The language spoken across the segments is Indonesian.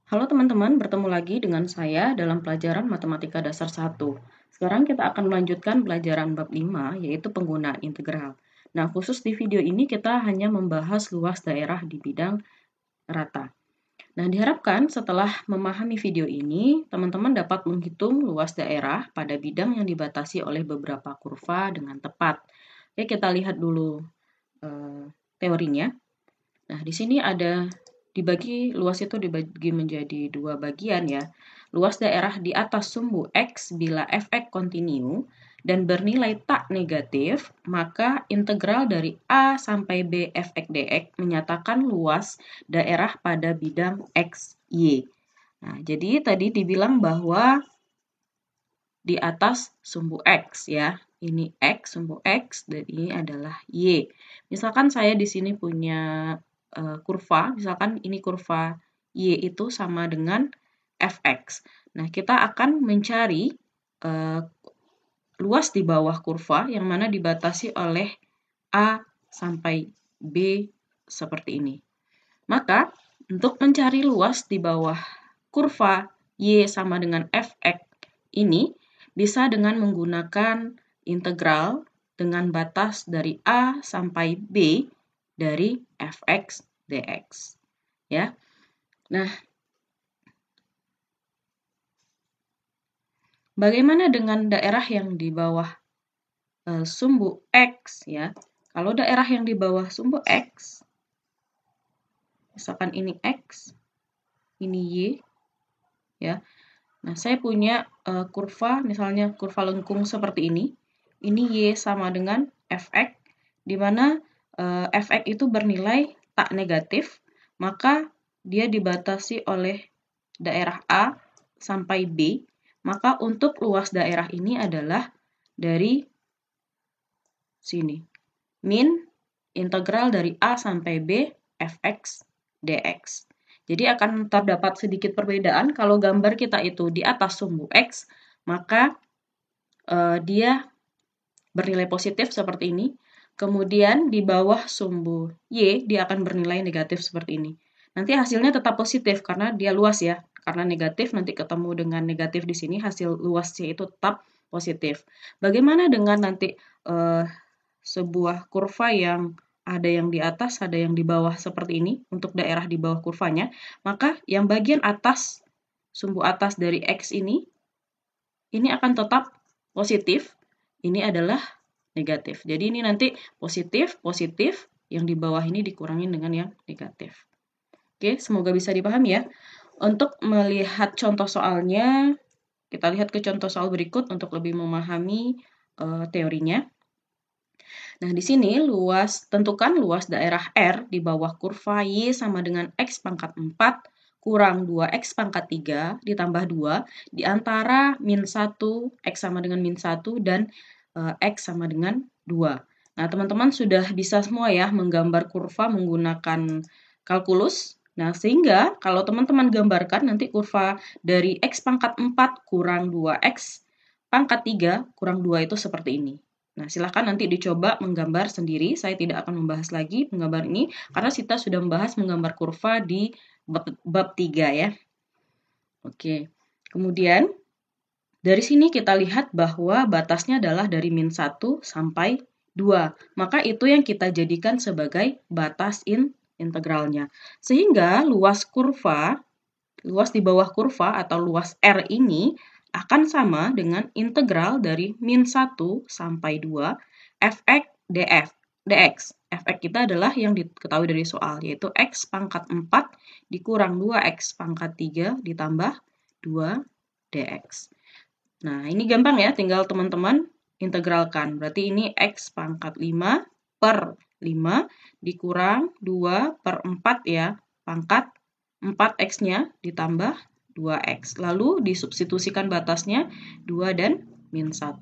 Halo teman-teman, bertemu lagi dengan saya dalam pelajaran Matematika Dasar 1. Sekarang kita akan melanjutkan pelajaran bab 5, yaitu penggunaan integral. Nah, khusus di video ini kita hanya membahas luas daerah di bidang rata. Nah, diharapkan setelah memahami video ini, teman-teman dapat menghitung luas daerah pada bidang yang dibatasi oleh beberapa kurva dengan tepat. Oke, kita lihat dulu teorinya. Nah, di sini ada luas itu dibagi menjadi dua bagian ya. Luas daerah di atas sumbu X bila fx kontinu dan bernilai tak negatif, maka integral dari A sampai B fx dx menyatakan luas daerah pada bidang X, Y. Nah, jadi tadi dibilang bahwa di atas sumbu X ya. Ini X, sumbu X, dan ini adalah Y. Misalkan saya di sini punya kurva, misalkan ini kurva Y itu sama dengan fx. Nah, kita akan mencari luas di bawah kurva yang mana dibatasi oleh A sampai B seperti ini. Maka, untuk mencari luas di bawah kurva Y sama dengan fx ini, bisa dengan menggunakan integral dengan batas dari A sampai B dari fx dx. Ya. Nah, bagaimana dengan daerah yang di bawah sumbu X ya? Kalau daerah yang di bawah sumbu X, misalkan ini X, ini Y, ya. Nah, saya punya kurva, misalnya kurva lengkung seperti ini. Ini Y sama dengan fx, di mana fx itu bernilai tak negatif, maka dia dibatasi oleh daerah A sampai B, maka untuk luas daerah ini adalah dari sini. Min integral dari A sampai B fx dx. Jadi akan terdapat sedikit perbedaan kalau gambar kita itu di atas sumbu X, maka dia bernilai positif seperti ini. Kemudian di bawah sumbu Y, dia akan bernilai negatif seperti ini. Nanti hasilnya tetap positif karena dia luas ya. Karena negatif nanti ketemu dengan negatif di sini, hasil luasnya itu tetap positif. Bagaimana dengan nanti sebuah kurva yang ada yang di atas, ada yang di bawah seperti ini untuk daerah di bawah kurvanya? Maka yang bagian atas, sumbu atas dari X ini akan tetap positif. Ini adalah negatif. Jadi ini nanti positif, positif, yang di bawah ini dikurangin dengan yang negatif. Oke, semoga bisa dipahami ya. Untuk melihat contoh soalnya, kita lihat ke contoh soal berikut untuk lebih memahami teorinya. Nah, di sini tentukan luas daerah R di bawah kurva Y sama dengan X pangkat 4 kurang 2X pangkat 3 ditambah 2 di antara min 1, X sama dengan min 1, dan X sama dengan 2. Nah, teman-teman sudah bisa semua ya menggambar kurva menggunakan kalkulus. Nah, sehingga kalau teman-teman gambarkan nanti kurva dari X pangkat 4 kurang 2X pangkat 3 kurang 2 itu seperti ini. Nah, silahkan nanti dicoba menggambar sendiri. Saya tidak akan membahas lagi menggambar ini karena kita sudah membahas menggambar kurva di bab 3 ya. Oke, kemudian dari sini kita lihat bahwa batasnya adalah dari min 1 sampai 2. Maka itu yang kita jadikan sebagai batas integralnya. Sehingga luas di bawah kurva atau luas R ini akan sama dengan integral dari min 1 sampai 2 fx dx. Fx kita adalah yang diketahui dari soal, yaitu x pangkat 4 dikurang 2x pangkat 3 ditambah 2 dx. Nah, ini gampang ya, tinggal teman-teman integralkan. Berarti ini x pangkat 5 per 5 dikurang 2 per 4 ya, pangkat 4x-nya ditambah 2x. Lalu disubstitusikan batasnya 2 dan min 1.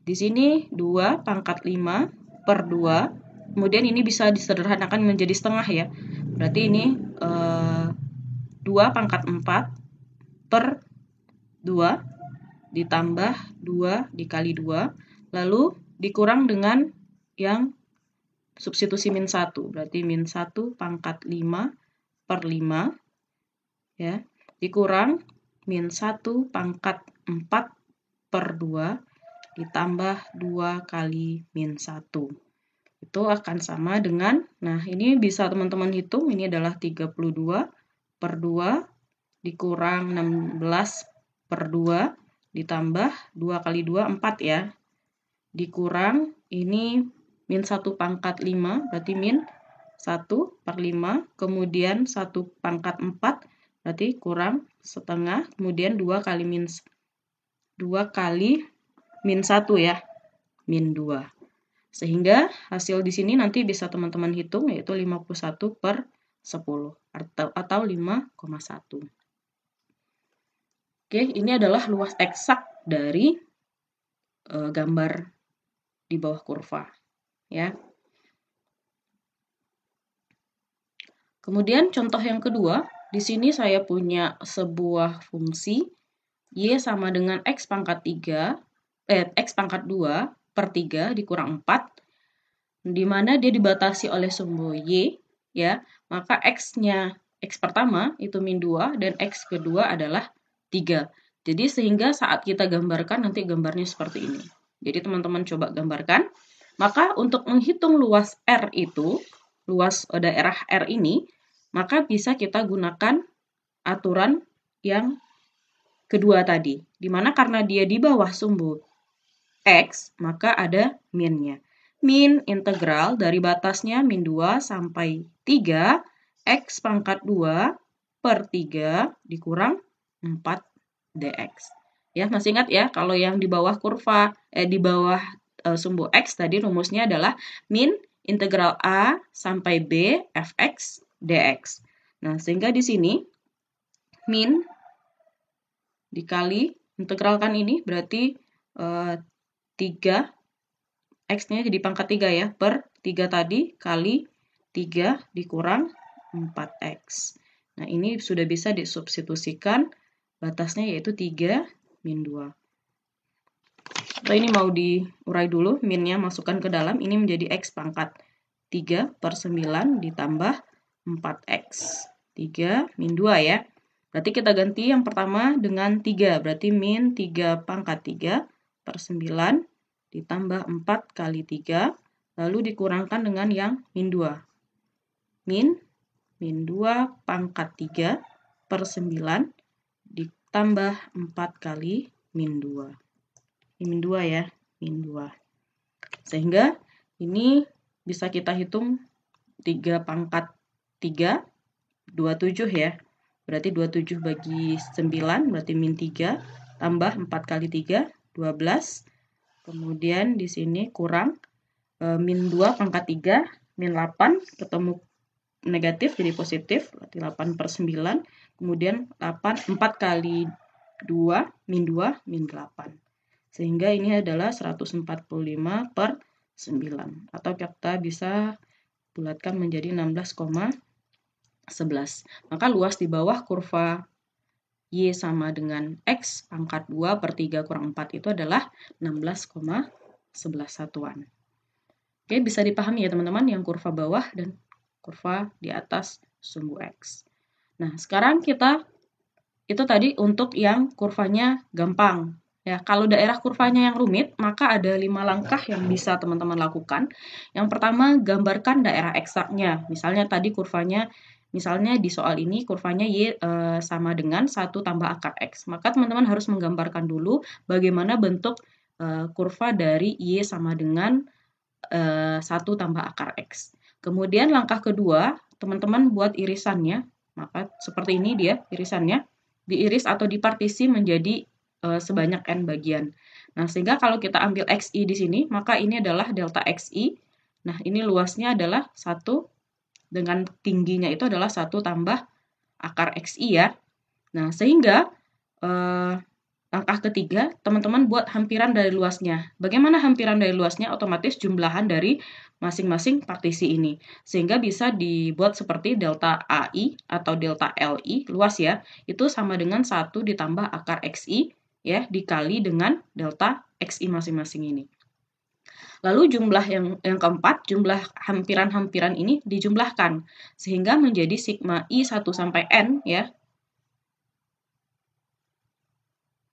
Di sini 2 pangkat 5 per 2. Kemudian ini bisa disederhanakan menjadi setengah ya. Berarti ini 2 pangkat 4 per 2 ditambah 2 dikali 2, lalu dikurang dengan yang substitusi min 1, berarti min 1 pangkat 5 per 5, ya. dikurang min 1 pangkat 4 per 2 ditambah 2 kali min 1. Itu akan sama dengan, nah ini bisa teman-teman hitung, ini adalah 32 per 2 dikurang 16 per 2 ditambah 2 kali 2, 4 ya. Dikurang, ini min 1 pangkat 5, berarti min 1 per 5, kemudian 1 pangkat 4, berarti kurang setengah, kemudian 2 kali min 1 ya, min 2. Sehingga hasil di sini nanti bisa teman-teman hitung, yaitu 51 per 10 atau 5,1. Oke, ini adalah luas eksak dari gambar di bawah kurva, ya. Kemudian contoh yang kedua, di sini saya punya sebuah fungsi y sama dengan x pangkat 2 per 3 dikurang 4, di mana dia dibatasi oleh sumbu y, ya, maka x pertama itu min 2 dan x kedua adalah 3. Jadi sehingga saat kita gambarkan nanti gambarnya seperti ini. Jadi teman-teman coba gambarkan. Maka untuk menghitung luas R itu, luas daerah R ini, maka bisa kita gunakan aturan yang kedua tadi. Dimana karena dia di bawah sumbu X, maka ada minnya. Min integral dari batasnya min 2 sampai 3, X pangkat 2 per 3 dikurang 4 dx. Ya, masih ingat ya, kalau yang di bawah kurva, di bawah sumbu X tadi rumusnya adalah min integral A sampai B fx dx. Nah, sehingga di sini min dikali integralkan ini berarti 3, X-nya jadi pangkat 3 ya, per 3 tadi kali 3 dikurang 4X. Nah, ini sudah bisa disubstitusikan batasnya yaitu 3 min 2. Atau ini mau diurai dulu, minnya masukkan ke dalam, ini menjadi X pangkat 3 per 9 ditambah 4X. 3 min 2 ya. Berarti kita ganti yang pertama dengan 3, berarti min 3 pangkat 3 per 9 ditambah 4 kali 3, lalu dikurangkan dengan yang min 2. Min 2 pangkat 3 per 9 ditambah 4 kali min 2. Ini min 2 ya, min 2. Sehingga ini bisa kita hitung 3 pangkat 3, 27 ya. Berarti 27 bagi 9, berarti min 3, tambah 4 kali 3, 12. Kemudian di sini kurang min 2 pangkat 3, min 8, ketemu negatif jadi positif, berarti 8 per 9. Kemudian 4 kali 2, min 2, min 8. Sehingga ini adalah 145 per 9. Atau kita bisa bulatkan menjadi 16,11. Maka luas di bawah kurva Y sama dengan X pangkat 2 per 3 kurang 4 itu adalah 16,11 satuan. Oke, bisa dipahami ya teman-teman yang kurva bawah dan kurva di atas sumbu X. Nah, sekarang kita itu tadi untuk yang kurvanya gampang. Ya, kalau daerah kurvanya yang rumit, maka ada 5 langkah yang bisa teman-teman lakukan. Yang pertama, gambarkan daerah eksaknya. Misalnya tadi kurvanya, misalnya di soal ini kurvanya Y sama dengan 1 tambah akar X. Maka teman-teman harus menggambarkan dulu bagaimana bentuk kurva dari Y sama dengan 1 tambah akar X. Kemudian langkah kedua, teman-teman buat irisannya. Maka seperti ini dia irisannya. Diiris atau dipartisi menjadi sebanyak N bagian. Nah, sehingga kalau kita ambil XI di sini, maka ini adalah delta XI. Nah, ini luasnya adalah 1 dengan tingginya itu adalah 1 tambah akar XI ya. Nah, sehingga langkah ketiga, teman-teman buat hampiran dari luasnya. Bagaimana hampiran dari luasnya? Otomatis jumlahan dari masing-masing partisi ini. Sehingga bisa dibuat seperti delta AI atau delta LI, luas ya, itu sama dengan 1 ditambah akar XI, ya, dikali dengan delta XI masing-masing ini. Lalu jumlah yang keempat, jumlah hampiran-hampiran ini dijumlahkan sehingga menjadi sigma I 1 sampai N ya.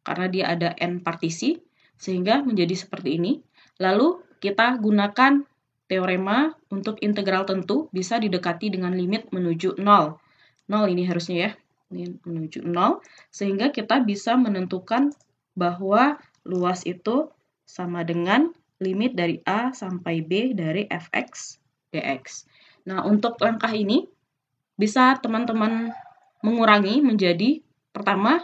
karena dia ada N partisi, sehingga menjadi seperti ini. Lalu kita gunakan teorema untuk integral tentu bisa didekati dengan limit menuju 0. 0 ini harusnya ya, ini menuju 0, sehingga kita bisa menentukan bahwa luas itu sama dengan limit dari A sampai B dari fx dx. Nah, untuk langkah ini bisa teman-teman mengurangi menjadi pertama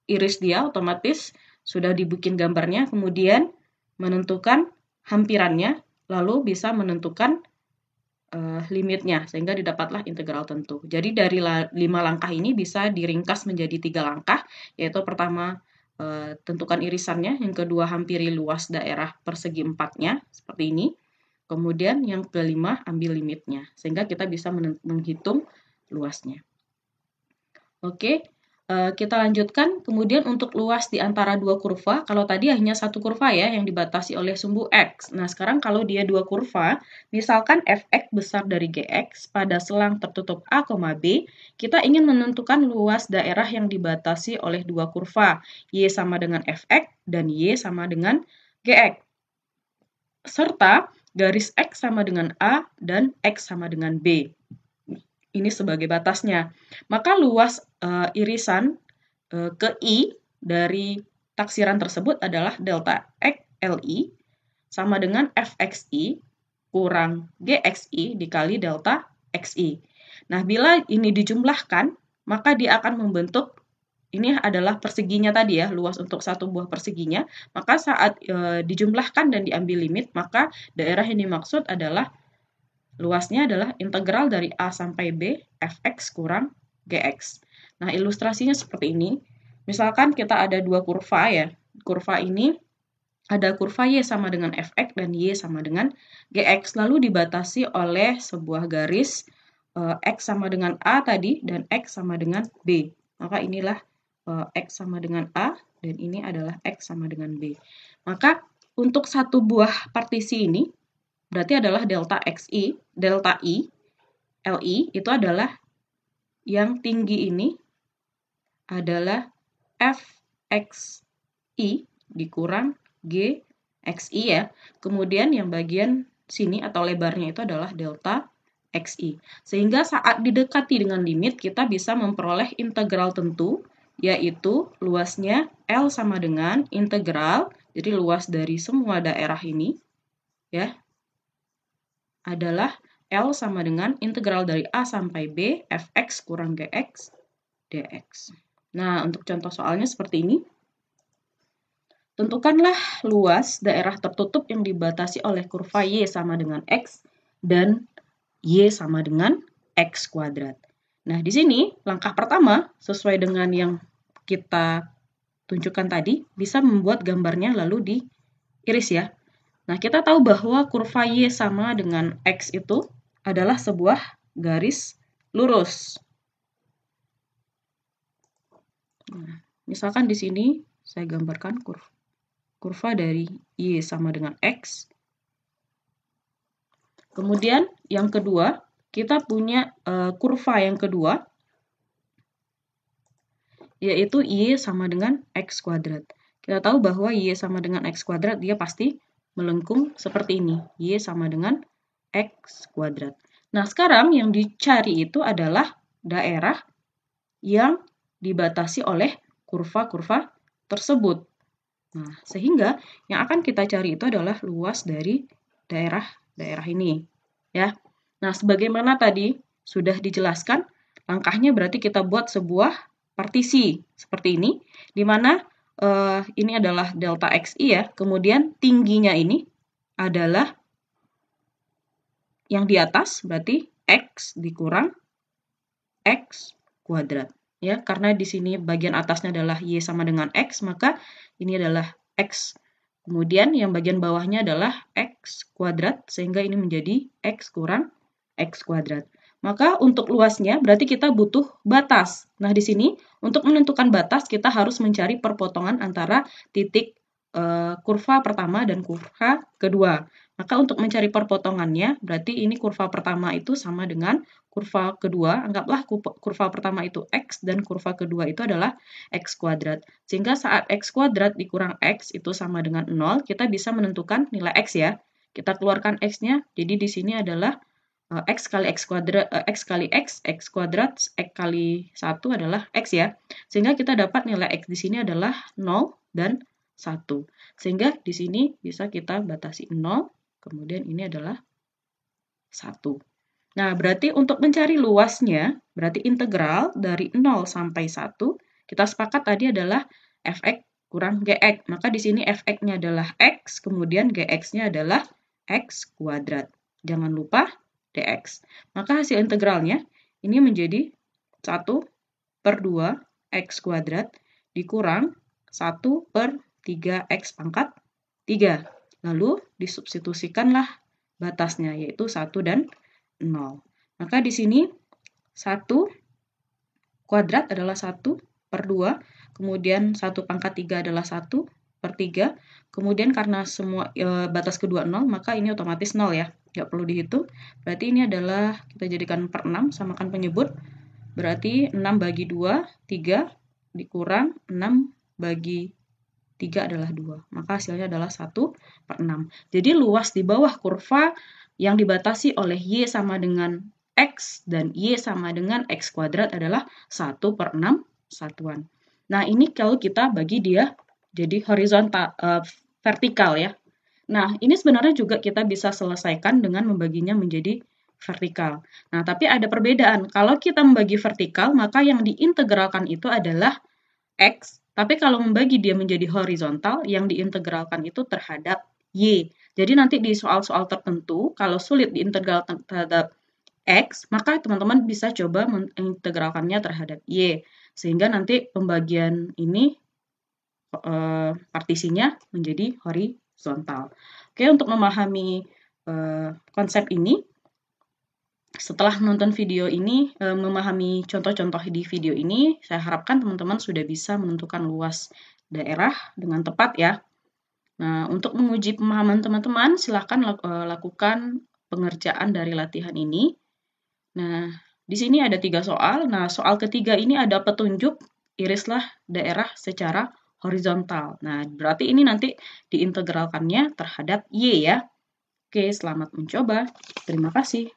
iris dia otomatis sudah dibikin gambarnya, kemudian menentukan hampirannya, lalu bisa menentukan limitnya, sehingga didapatlah integral tentu. Jadi dari 5 langkah ini bisa diringkas menjadi 3 langkah, yaitu pertama tentukan irisannya, yang kedua hampiri luas daerah persegi empatnya, seperti ini. Kemudian yang kelima ambil limitnya, sehingga kita bisa menghitung luasnya. Oke, kita lanjutkan. Kemudian untuk luas di antara dua kurva, kalau tadi hanya satu kurva ya yang dibatasi oleh sumbu X. Nah, sekarang kalau dia dua kurva, misalkan fx besar dari gx pada selang tertutup A, B, kita ingin menentukan luas daerah yang dibatasi oleh dua kurva, Y sama dengan fx dan Y sama dengan gx. Serta garis X sama dengan A dan X sama dengan B. Ini sebagai batasnya. Maka luas irisan ke I dari taksiran tersebut adalah delta X LI sama dengan Fxi kurang Gxi dikali delta Xi. Nah, bila ini dijumlahkan, maka dia akan membentuk, ini adalah perseginya tadi ya, luas untuk satu buah perseginya. Maka saat dijumlahkan dan diambil limit, maka daerah yang dimaksud adalah luasnya adalah integral dari A sampai B fx kurang gx. Nah, ilustrasinya seperti ini. Misalkan kita ada dua kurva ya. Kurva ini ada kurva Y sama dengan fx dan Y sama dengan gx. Lalu dibatasi oleh sebuah garis X sama dengan A tadi dan X sama dengan B. Maka inilah X sama dengan A dan ini adalah X sama dengan B. Maka untuk satu buah partisi ini berarti adalah delta XI, delta I, LI itu adalah yang tinggi ini adalah Fxi dikurang Gxi ya. Kemudian yang bagian sini atau lebarnya itu adalah delta Xi. Sehingga saat didekati dengan limit kita bisa memperoleh integral tentu, yaitu luasnya L sama dengan integral, jadi luas dari semua daerah ini ya, adalah L sama dengan integral dari A sampai B fx kurang gx dx. Nah, untuk contoh soalnya seperti ini. Tentukanlah luas daerah tertutup yang dibatasi oleh kurva Y sama dengan X dan Y sama dengan X kuadrat. Nah, di sini langkah pertama sesuai dengan yang kita tunjukkan tadi, bisa membuat gambarnya lalu diiris ya. Nah, kita tahu bahwa kurva Y sama dengan X itu adalah sebuah garis lurus. Nah, misalkan di sini saya gambarkan kurva dari Y sama dengan X. Kemudian yang kedua, kita punya kurva yang kedua, yaitu Y sama dengan X kuadrat. Kita tahu bahwa Y sama dengan X kuadrat, dia pasti melengkung seperti ini. Y sama dengan X kuadrat. Nah, sekarang yang dicari itu adalah daerah yang dibatasi oleh kurva-kurva tersebut. Nah, sehingga yang akan kita cari itu adalah luas dari daerah ini. Ya. Nah, sebagaimana tadi sudah dijelaskan, langkahnya berarti kita buat sebuah partisi seperti ini, di mana ini adalah delta Xi ya, kemudian tingginya ini adalah yang di atas, berarti X dikurang X kuadrat. Ya, karena di sini bagian atasnya adalah Y sama dengan X, maka ini adalah X. Kemudian yang bagian bawahnya adalah X kuadrat, sehingga ini menjadi X kurang X kuadrat. Maka untuk luasnya berarti kita butuh batas. Nah, di sini untuk menentukan batas kita harus mencari perpotongan antara titik kurva pertama dan kurva kedua. Maka untuk mencari perpotongannya, berarti ini kurva pertama itu sama dengan kurva kedua. Anggaplah kurva pertama itu X dan kurva kedua itu adalah X kuadrat. Sehingga saat X kuadrat dikurang X itu sama dengan 0, kita bisa menentukan nilai X ya. Kita keluarkan X-nya, jadi di sini adalah X kali X kuadrat, X kali X kuadrat, X kali 1 adalah X ya. Sehingga kita dapat nilai X di sini adalah 0 dan 1. Sehingga di sini bisa kita batasi 0, kemudian ini adalah 1. Nah, berarti untuk mencari luasnya, berarti integral dari 0 sampai 1, kita sepakat tadi adalah fx kurang gx. Maka di sini fx-nya adalah x, kemudian gx-nya adalah x kuadrat. Jangan lupa dx. Maka hasil integralnya ini menjadi 1 per 2 x kuadrat dikurang 1 per 3x pangkat 3. Lalu disubstitusikanlah batasnya, yaitu 1 dan 0. Maka di sini 1 kuadrat adalah 1 per 2, kemudian 1 pangkat 3 adalah 1 per 3, kemudian karena semua batas kedua 0, maka ini otomatis 0 ya, nggak perlu dihitung. Berarti ini adalah, kita jadikan per 6, samakan penyebut, berarti 6 bagi 2, 3, dikurang 6 bagi 3 adalah 2. Maka hasilnya adalah 1 per 6. Jadi luas di bawah kurva yang dibatasi oleh Y sama dengan X dan Y sama dengan X kuadrat adalah 1 per 6 satuan. Nah, ini kalau kita bagi dia jadi horizontal, vertikal ya. Nah, ini sebenarnya juga kita bisa selesaikan dengan membaginya menjadi vertikal. Nah, tapi ada perbedaan. Kalau kita membagi vertikal, maka yang diintegralkan itu adalah X. Tapi kalau membagi dia menjadi horizontal, yang diintegralkan itu terhadap Y. Jadi nanti di soal-soal tertentu, kalau sulit diintegralkan terhadap X, maka teman-teman bisa coba mengintegralkannya terhadap Y. Sehingga nanti pembagian ini, partisinya menjadi horizontal. Oke, untuk memahami konsep ini, setelah menonton video ini, memahami contoh-contoh di video ini, saya harapkan teman-teman sudah bisa menentukan luas daerah dengan tepat ya. Nah, untuk menguji pemahaman teman-teman, silahkan lakukan pengerjaan dari latihan ini. Nah, di sini ada 3 soal. Nah, soal ketiga ini ada petunjuk, irislah daerah secara horizontal. Nah, berarti ini nanti diintegralkannya terhadap Y ya. Oke, selamat mencoba. Terima kasih.